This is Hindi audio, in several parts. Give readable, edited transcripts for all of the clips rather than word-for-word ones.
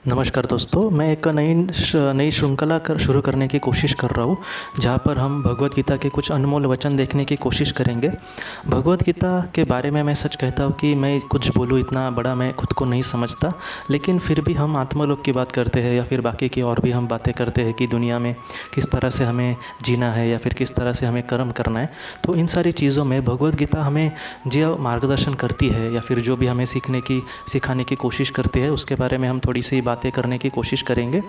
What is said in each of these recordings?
नमस्कार दोस्तों, मैं एक नई श्रृंखला शुरू करने की कोशिश कर रहा हूँ, जहाँ पर हम भगवत गीता के कुछ अनमोल वचन देखने की कोशिश करेंगे। भगवत गीता के बारे में मैं सच कहता हूँ कि मैं कुछ बोलूँ इतना बड़ा मैं खुद को नहीं समझता, लेकिन फिर भी हम आत्मलोक की बात करते हैं या फिर बाकी की और भी हम बातें करते हैं कि दुनिया में किस तरह से हमें जीना है या फिर किस तरह से हमें कर्म करना है। तो इन सारी चीज़ों में भगवत गीता हमें जो मार्गदर्शन करती है या फिर जो भी हमें सिखाने की कोशिश करती है, उसके बारे में हम थोड़ी सी बातें करने की कोशिश करेंगे।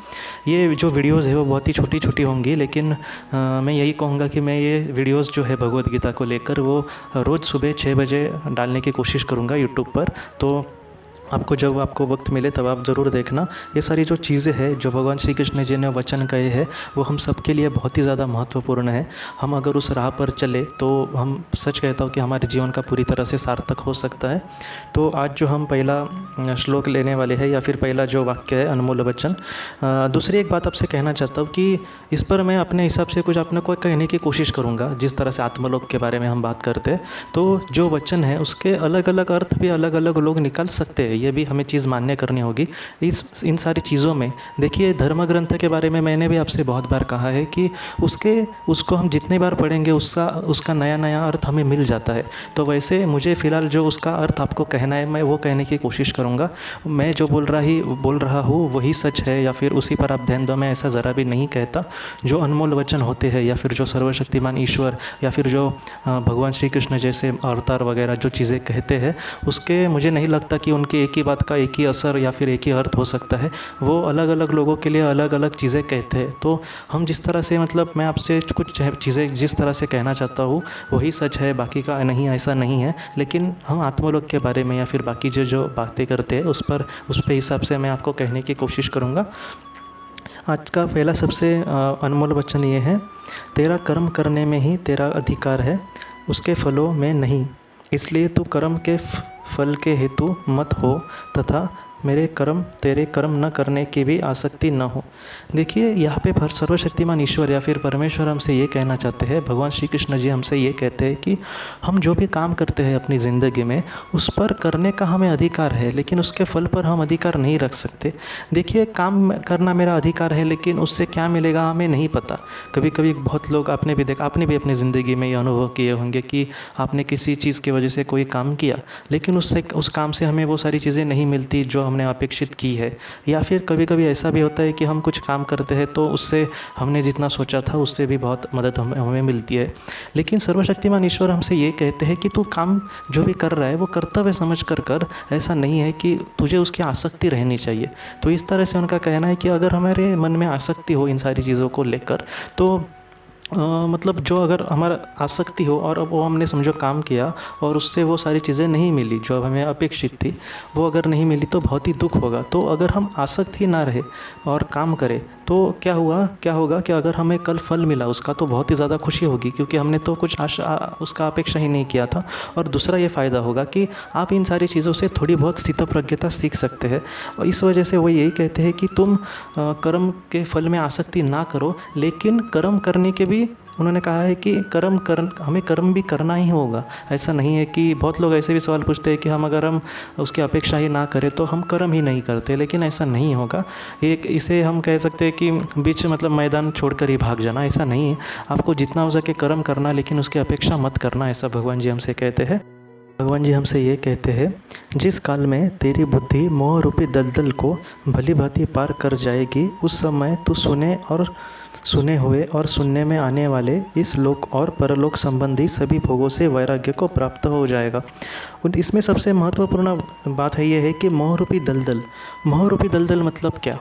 ये जो वीडियोज़ है वो बहुत ही छोटी छोटी होंगी, लेकिन मैं यही कहूँगा कि मैं ये वीडियोज़ जो है भगवत गीता को लेकर वो रोज़ सुबह 6 बजे डालने की कोशिश करूँगा यूट्यूब पर। तो जब आपको वक्त मिले तब आप ज़रूर देखना। ये सारी जो चीज़ें हैं जो भगवान श्री कृष्ण जी ने वचन कहे हैं वो हम सब के लिए बहुत ही ज़्यादा महत्वपूर्ण है। हम अगर उस राह पर चले तो हम सच कहता हूँ कि हमारे जीवन का पूरी तरह से सार्थक हो सकता है। तो आज जो हम पहला श्लोक लेने वाले हैं या फिर पहला जो वाक्य है अनमोल वचन, दूसरी एक बात आपसे कहना चाहता हूँ कि इस पर मैं अपने हिसाब से कुछ अपने को कहने की कोशिश करूँगा। जिस तरह से आत्मलोक के बारे में हम बात करते हैं तो जो वचन है उसके अलग अलग अर्थ भी अलग अलग लोग निकाल सकते हैं, ये भी हमें चीज़ मान्य करनी होगी। इन सारी चीज़ों में देखिए, धर्म ग्रंथ के बारे में मैंने भी आपसे बहुत बार कहा है कि उसको हम जितने बार पढ़ेंगे उसका नया नया अर्थ हमें मिल जाता है। तो वैसे मुझे फ़िलहाल जो उसका अर्थ आपको कहना है मैं वो कहने की कोशिश करूँगा। मैं जो बोल रहा हूँ वही सच है या फिर उसी पर आप ध्यान दो, मैं ऐसा ज़रा भी नहीं कहता। जो अनमोल वचन होते हैं या फिर जो सर्वशक्तिमान ईश्वर या फिर जो भगवान श्री कृष्ण जैसे अवतार वगैरह जो चीज़ें कहते हैं, उसके मुझे नहीं लगता कि उनके एक ही बात का एक ही असर या फिर एक ही अर्थ हो सकता है। वो अलग अलग लोगों के लिए अलग अलग चीज़ें कहते हैं। तो हम जिस तरह से मैं आपसे कुछ चीज़ें जिस तरह से कहना चाहता हूँ वही सच है, बाकी का नहीं, ऐसा नहीं है। लेकिन हम आत्मलोक के बारे में या फिर बाकी जो बातें करते हैं उस पे हिसाब से मैं आपको कहने की कोशिश करूँगा। आज का पहला सबसे अनमोल वचन ये है, तेरा कर्म करने में ही तेरा अधिकार है, उसके फलों में नहीं। इसलिए तू कर्म के फल के हेतु मत हो तथा तेरे कर्म न करने की भी आसक्ति न हो। देखिए, यहाँ पे सर्वशक्तिमान ईश्वर या फिर परमेश्वर हमसे ये कहना चाहते हैं, भगवान श्री कृष्ण जी हमसे ये कहते हैं कि हम जो भी काम करते हैं अपनी ज़िंदगी में उस पर करने का हमें अधिकार है, लेकिन उसके फल पर हम अधिकार नहीं रख सकते। देखिए, काम करना मेरा अधिकार है, लेकिन उससे क्या मिलेगा हमें नहीं पता। कभी कभी बहुत लोग आपने भी अपनी ज़िंदगी में ये अनुभव किए होंगे कि आपने किसी चीज़ की वजह से कोई काम किया, लेकिन उस काम से हमें वो सारी चीज़ें नहीं मिलती जो हमने अपेक्षित की है। या फिर कभी कभी ऐसा भी होता है कि हम कुछ काम करते हैं तो उससे हमने जितना सोचा था उससे भी बहुत मदद हमें मिलती है। लेकिन सर्वशक्तिमान ईश्वर हमसे ये कहते हैं कि तू काम जो भी कर रहा है वो कर्तव्य समझ कर, ऐसा नहीं है कि तुझे उसकी आसक्ति रहनी चाहिए। तो इस तरह से उनका कहना है कि अगर हमारे मन में आसक्ति हो इन सारी चीज़ों को लेकर, तो मतलब जो अगर हमारा आसक्ति हो और वो हमने समझो काम किया और उससे वो सारी चीज़ें नहीं मिली जो हमें अपेक्षित थी, वो अगर नहीं मिली तो बहुत ही दुख होगा। तो अगर हम आसक्त ही ना रहे और काम करें तो क्या होगा कि अगर हमें कल फल मिला उसका तो बहुत ही ज़्यादा खुशी होगी, क्योंकि हमने तो कुछ उसका अपेक्षा ही नहीं किया था। और दूसरा ये फ़ायदा होगा कि आप इन सारी चीज़ों से थोड़ी बहुत स्थितप्रज्ञता सीख सकते हैं। और इस वजह से वो यही कहते हैं कि तुम कर्म के फल में आसक्ति ना करो, लेकिन कर्म करने के भी उन्होंने कहा है कि हमें कर्म भी करना ही होगा। ऐसा नहीं है कि बहुत लोग ऐसे भी सवाल पूछते हैं कि अगर हम उसकी अपेक्षा ही ना करें तो हम कर्म ही नहीं करते, लेकिन ऐसा नहीं होगा। इसे हम कह सकते हैं कि बीच मैदान छोड़कर ही भाग जाना, ऐसा नहीं है। आपको जितना हो सके कर्म करना, लेकिन उसकी अपेक्षा मत करना, ऐसा भगवान जी हमसे कहते हैं। भगवान जी हमसे ये कहते हैं, जिस काल में तेरी बुद्धि मोह रूपी दलदल को भली भांति पार कर जाएगी, उस समय तू सुने हुए और सुनने में आने वाले इस लोक और परलोक संबंधी सभी भोगों से वैराग्य को प्राप्त हो जाएगा। इसमें सबसे महत्वपूर्ण बात है ये है कि मोह रूपी दलदल मतलब क्या?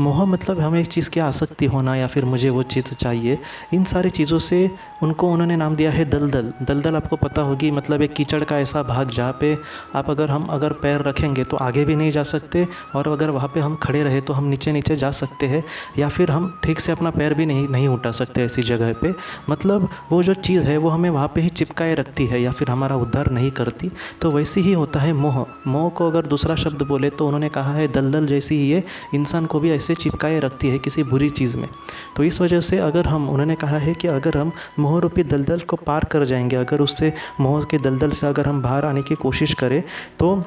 मोह मतलब हमें एक चीज़ की आसक्ति होना या फिर मुझे वो चीज़ चाहिए। इन सारी चीज़ों से उन्होंने नाम दिया है दलदल। आपको पता होगी, मतलब एक कीचड़ का ऐसा भाग जहाँ पे आप अगर पैर रखेंगे तो आगे भी नहीं जा सकते, और अगर वहाँ पे हम खड़े रहे तो हम नीचे जा सकते हैं, या फिर हम ठीक से अपना पैर भी नहीं उठा सकते ऐसी जगह पे। मतलब वो जो चीज़ है वो हमें वहाँ पे ही चिपकाए रखती है या फिर हमारा उद्धार नहीं करती। तो वैसे ही होता है मोह को अगर दूसरा शब्द बोले तो उन्होंने कहा है दलदल जैसी ही ये इंसान को भी ऐसे चिपकाए रखती है किसी बुरी चीज़ में। तो इस वजह से उन्होंने कहा है कि अगर हम मोह रूपी दलदल को पार कर जाएंगे, अगर उससे मोह के दलदल से अगर हम बाहर आने की कोशिश करें तो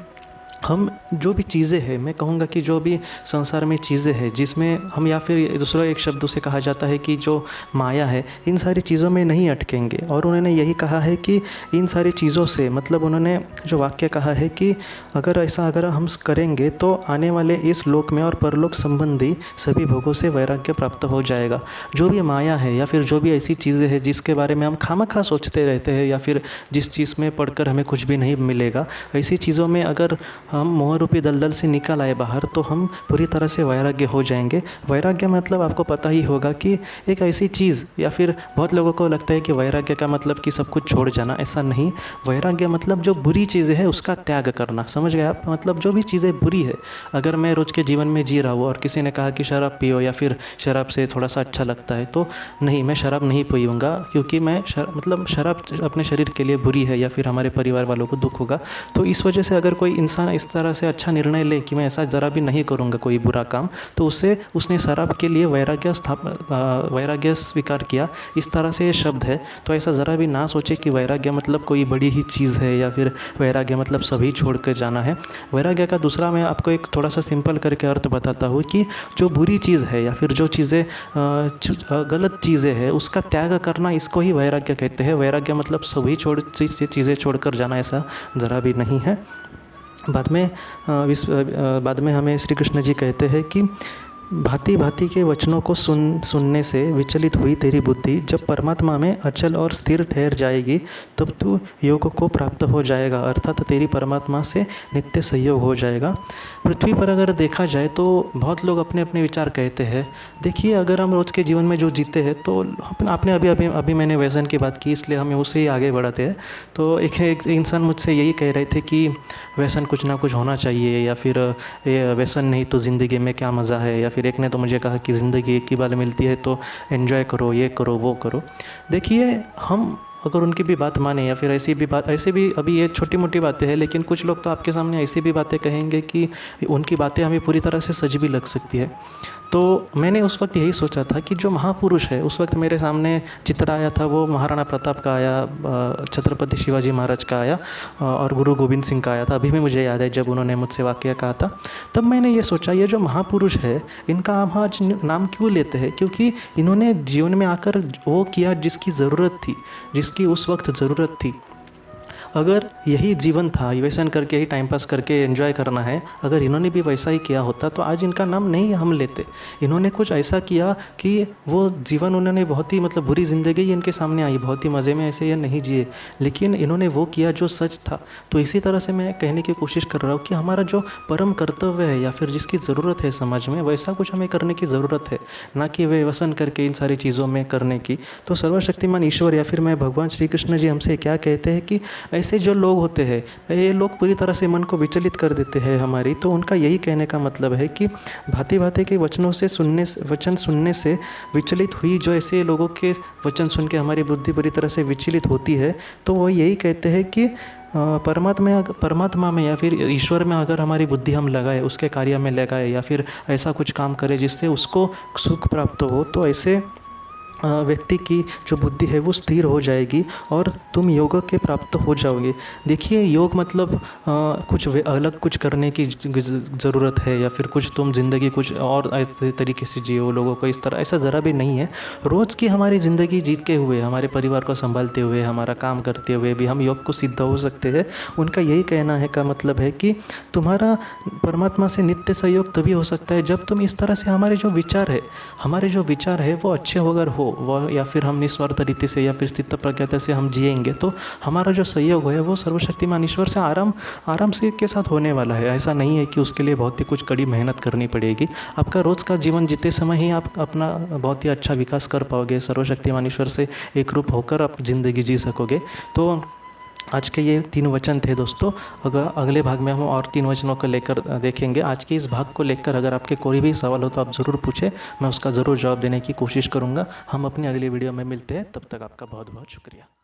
हम जो भी चीज़ें हैं, मैं कहूँगा कि जो भी संसार में चीज़ें हैं जिसमें हम, या फिर दूसरा एक शब्दों से कहा जाता है कि जो माया है, इन सारी चीज़ों में नहीं अटकेंगे। और उन्होंने यही कहा है कि इन सारी चीज़ों से, मतलब उन्होंने जो वाक्य कहा है कि अगर हम करेंगे तो आने वाले इस लोक में और परलोक संबंधी सभी भोगों से वैराग्य प्राप्त हो जाएगा। जो भी माया है या फिर जो भी ऐसी चीज़ें हैं जिसके बारे में हम खामखा सोचते रहते हैं, या फिर जिस चीज़ में पढ़कर हमें कुछ भी नहीं मिलेगा, ऐसी चीज़ों में अगर हम मोह रूपी दलदल से निकल आए बाहर, तो हम पूरी तरह से वैराग्य हो जाएंगे। वैराग्य मतलब आपको पता ही होगा कि एक ऐसी चीज़, या फिर बहुत लोगों को लगता है कि वैराग्य का मतलब कि सब कुछ छोड़ जाना, ऐसा नहीं। वैराग्य मतलब जो बुरी चीज़ें हैं उसका त्याग करना, समझ गए आप? मतलब जो भी चीज़ें बुरी है, अगर मैं रोज़ के जीवन में जी रहा हूँ और किसी ने कहा कि शराब पियो या फिर शराब से थोड़ा सा अच्छा लगता है, तो नहीं, मैं शराब नहीं पीऊँगा, क्योंकि मैं मतलब शराब अपने शरीर के लिए बुरी है या फिर हमारे परिवार वालों को दुख होगा। तो इस वजह से अगर कोई इंसान इस तरह से अच्छा निर्णय ले कि मैं ऐसा ज़रा भी नहीं करूँगा कोई बुरा काम, तो उसने शराब के लिए वैराग्य स्वीकार किया। इस तरह से ये शब्द है। तो ऐसा ज़रा भी ना सोचे कि वैराग्य मतलब कोई बड़ी ही चीज़ है, या फिर वैराग्य मतलब सभी छोड़ कर जाना है। वैराग्य का दूसरा मैं आपको एक थोड़ा सा सिंपल करके अर्थ बताता हूँ कि जो बुरी चीज़ है या फिर जो चीज़ें गलत चीज़ें हैं उसका त्याग करना, इसको ही वैराग्य कहते हैं। वैराग्य मतलब सभी चीज़ें छोड़कर जाना, ऐसा ज़रा भी नहीं है। बाद में हमें श्री कृष्ण जी कहते हैं कि भांति भांति के वचनों को सुनने से विचलित हुई तेरी बुद्धि जब परमात्मा में अचल और स्थिर ठहर जाएगी, तब तू योग को प्राप्त हो जाएगा, अर्थात तेरी परमात्मा से नित्य संयोग हो जाएगा। पृथ्वी पर अगर देखा जाए तो बहुत लोग अपने अपने विचार कहते हैं। देखिए, अगर हम रोज़ के जीवन में जो जीते हैं, तो आपने अभी मैंने व्यसन की बात की, इसलिए हमें उससे ही आगे बढ़ाते हैं। तो एक इंसान मुझसे यही कह रहे थे कि व्यसन कुछ ना कुछ होना चाहिए, या फिर ये व्यसन नहीं तो ज़िंदगी में क्या मज़ा है। या फिर एक ने तो मुझे कहा कि ज़िंदगी एक ही बार मिलती है, तो एन्जॉय करो, ये करो, वो करो। देखिए, हम अगर उनकी भी बात माने, या फिर ऐसे भी अभी ये छोटी मोटी बातें हैं, लेकिन कुछ लोग तो आपके सामने ऐसी भी बातें कहेंगे कि उनकी बातें हमें पूरी तरह से सच भी लग सकती है। तो मैंने उस वक्त यही सोचा था कि जो महापुरुष है, उस वक्त मेरे सामने चित्र आया था, वो महाराणा प्रताप का आया, छत्रपति शिवाजी महाराज का आया, और गुरु गोविंद सिंह का आया था। अभी भी मुझे याद है जब उन्होंने मुझसे वाक्य कहा था, तब मैंने ये सोचा, ये जो महापुरुष है, इनका हम आज नाम क्यों लेते हैं? क्योंकि इन्होंने जीवन में आकर वो किया जिसकी ज़रूरत थी, जिसकी उस वक्त ज़रूरत थी। अगर यही जीवन था, व्यसन करके ही टाइम पास करके एंजॉय करना है, अगर इन्होंने भी वैसा ही किया होता तो आज इनका नाम नहीं हम लेते। इन्होंने कुछ ऐसा किया कि वो जीवन उन्होंने बहुत ही, मतलब बुरी ज़िंदगी इनके सामने आई, बहुत ही मज़े में ऐसे ये नहीं जिए, लेकिन इन्होंने वो किया जो सच था। तो इसी तरह से मैं कहने की कोशिश कर रहा हूँ कि हमारा जो परम कर्तव्य है या फिर जिसकी ज़रूरत है समाज में, वैसा कुछ हमें करने की ज़रूरत है, ना कि व्यसन करके इन सारी चीज़ों में करने की। तो सर्वशक्तिमान ईश्वर या फिर मैं भगवान श्री कृष्ण जी हमसे क्या कहते हैं कि ऐसे जो लोग होते हैं, ये लोग पूरी तरह से मन को विचलित कर देते हैं हमारी। तो उनका यही कहने का मतलब है कि भांति भांति के वचन सुनने से विचलित हुई, जो ऐसे लोगों के वचन सुन के हमारी बुद्धि पूरी तरह से विचलित होती है, तो वो यही कहते हैं कि परमात्मा में या फिर ईश्वर में अगर हमारी बुद्धि हम लगाए, उसके कार्य में लगाए, या फिर ऐसा कुछ काम करें जिससे उसको सुख प्राप्त हो, तो ऐसे व्यक्ति की जो बुद्धि है वो स्थिर हो जाएगी और तुम योग के प्राप्त हो जाओगे। देखिए, योग मतलब कुछ अलग कुछ करने की ज़रूरत है, या फिर कुछ तुम ज़िंदगी कुछ और ऐसे तरीके से जियो लोगों को इस तरह, ऐसा ज़रा भी नहीं है। रोज़ की हमारी ज़िंदगी जीतते हुए, हमारे परिवार को संभालते हुए, हमारा काम करते हुए भी हम योग को सिद्ध हो सकते हैं। उनका यही कहना है का मतलब है कि तुम्हारा परमात्मा से नित्य सहयोग तभी हो सकता है जब तुम इस तरह से हमारे जो विचार है वो अच्छे होकर हो, वो या फिर हम निस्वार्थ रीति से या फिर स्थित प्रज्ञता से हम जिएंगे, तो हमारा जो सहयोग है वो सर्वशक्तिमान ईश्वर से आराम से के साथ होने वाला है। ऐसा नहीं है कि उसके लिए बहुत ही कुछ कड़ी मेहनत करनी पड़ेगी। आपका रोज़ का जीवन जीते समय ही आप अपना बहुत ही अच्छा विकास कर पाओगे, सर्वशक्तिमान ईश्वर से एक रूप होकर आप ज़िंदगी जी सकोगे। तो आज के ये 3 वचन थे दोस्तों। अगर अगले भाग में हम और 3 वचनों को लेकर देखेंगे। आज के इस भाग को लेकर अगर आपके कोई भी सवाल हो तो आप ज़रूर पूछें, मैं उसका ज़रूर जवाब देने की कोशिश करूँगा। हम अपनी अगली वीडियो में मिलते हैं, तब तक आपका बहुत बहुत शुक्रिया।